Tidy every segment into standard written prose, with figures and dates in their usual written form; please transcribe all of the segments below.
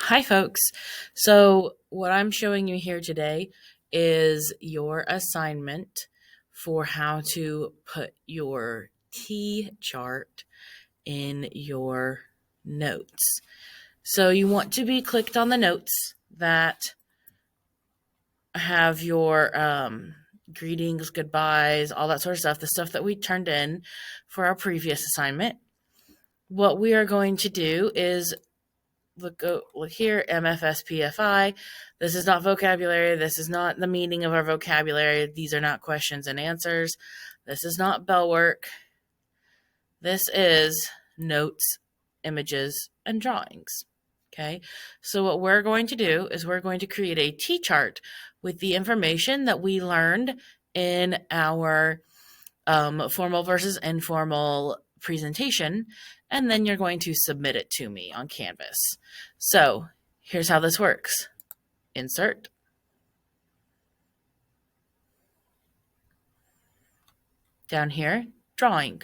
Hi, folks. So, what I'm showing you here today is your assignment for how to put your T chart in your notes. So, you want to be clicked on the notes that have your greetings, goodbyes, all that sort of stuff, the stuff that we turned in for our previous assignment. What we are going to do is look here, MFSPFI. This is not vocabulary. This is not the meaning of our vocabulary. These are not questions and answers. This is not bell work. This is notes, images, and drawings. Okay, so what we're going to do is we're going to create a T-chart with the information that we learned in our formal versus informal presentation, and then you're going to submit it to me on Canvas. So here's how this works. Insert. Down here, drawing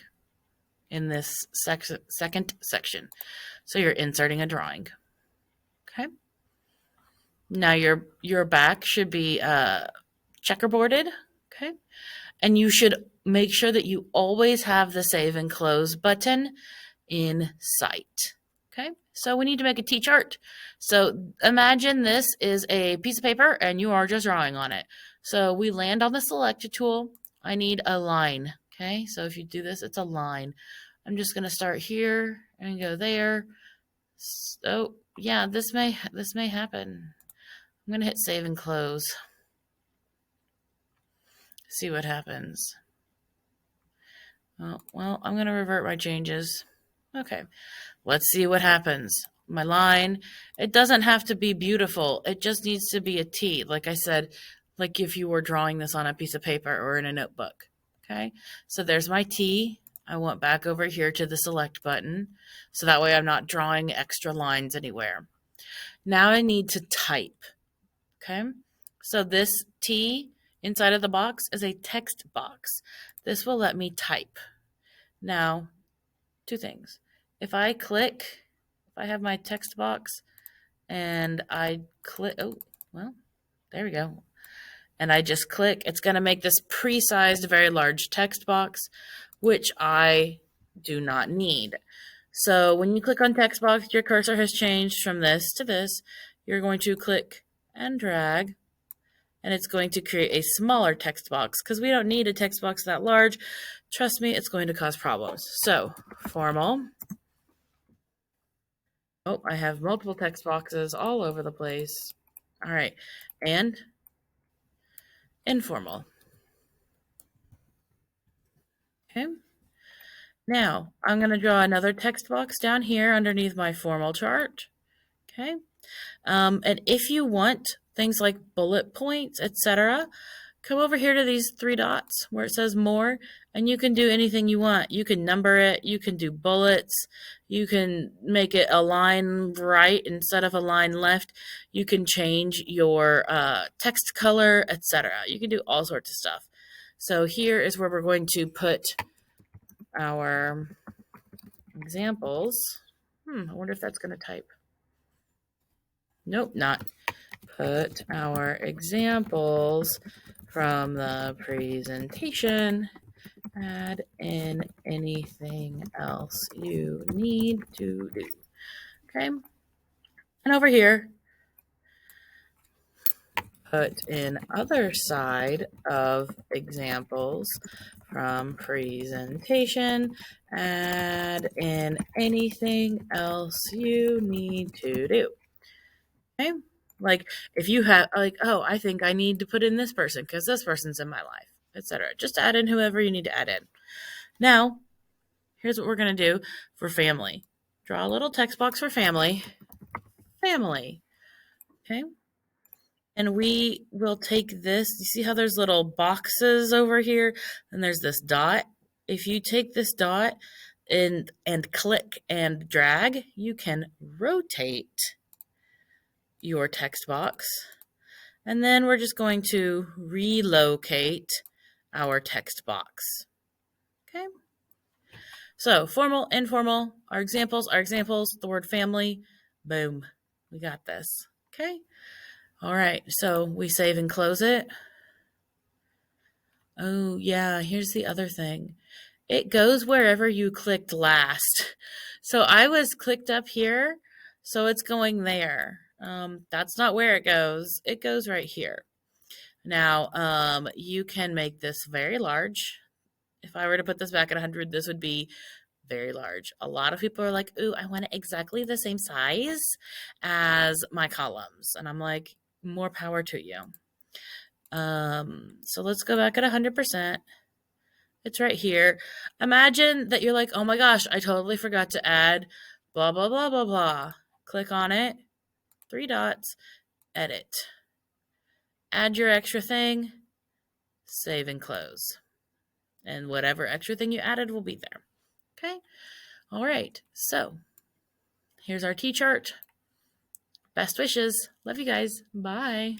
in this second section. So you're inserting a drawing. Okay. Now your back should be checkerboarded. Okay. And you should make sure that you always have the save and close button in sight. Okay, so we need to make a T-chart. So imagine this is a piece of paper and you are just drawing on it. So we land on the select tool. I need a line. Okay, so if you do this, it's a line. I'm just going to start here and go there. So yeah, this may happen. I'm going to hit save and close. See what happens. Oh, well, I'm going to revert my changes. Okay, let's see what happens. My line, it doesn't have to be beautiful. It just needs to be a T. Like I said, like if you were drawing this on a piece of paper or in a notebook. Okay, so there's my T. I went back over here to the select button. So that way I'm not drawing extra lines anywhere. Now I need to type. Okay, so this T inside of the box is a text box. This will let me type. Now, two things. If I have my text box and I click, oh, well, there we go. And I just click, it's going to make this pre-sized, very large text box, which I do not need. So when you click on text box, your cursor has changed from this to this. You're going to click and drag, and it's going to create a smaller text box because we don't need a text box that large. Trust me, it's going to cause problems. So formal. Oh, I have multiple text boxes all over the place. All right, and informal. Okay. Now, I'm going to draw another text box down here underneath my formal chart. Okay. And if you want things like bullet points, etc., come over here to these three dots where it says more, and you can do anything you want. You can number it, you can do bullets, you can make it a line right instead of a line left, you can change your text color, etc. You can do all sorts of stuff. So here is where we're going to put our examples. I wonder if that's going to type. Nope, not. Put our examples from the presentation. Add in anything else you need to do. Okay. And over here, put in other side of examples from presentation. Add in anything else you need to do. Okay. Like if you have oh, I think I need to put in this person because this person's in my life, etc. Just add in whoever you need to add in. Now, here's what we're going to do for family. Draw a little text box for family. Family. Okay. And we will take this. You see how there's little boxes over here? And there's this dot. If you take this dot and click and drag, you can rotate your text box. And then we're just going to relocate our text box. Okay. So formal, informal, our examples, the word family, boom. We got this. Okay. All right. So we save and close it. Oh, yeah. Here's the other thing. It goes wherever you clicked last. So I was clicked up here, so it's going there. That's not where it goes. It goes right here. Now, you can make this very large. If I were to put this back at 100, this would be very large. A lot of people are like, ooh, I want it exactly the same size as my columns. And I'm like, more power to you. So let's go back at 100%. It's right here. Imagine that you're like, oh my gosh, I totally forgot to add blah, blah, blah, blah, blah. Click on it, 3 dots, edit. Add your extra thing, save and close. And whatever extra thing you added will be there. Okay? All right. So here's our T-chart. Best wishes. Love you guys. Bye.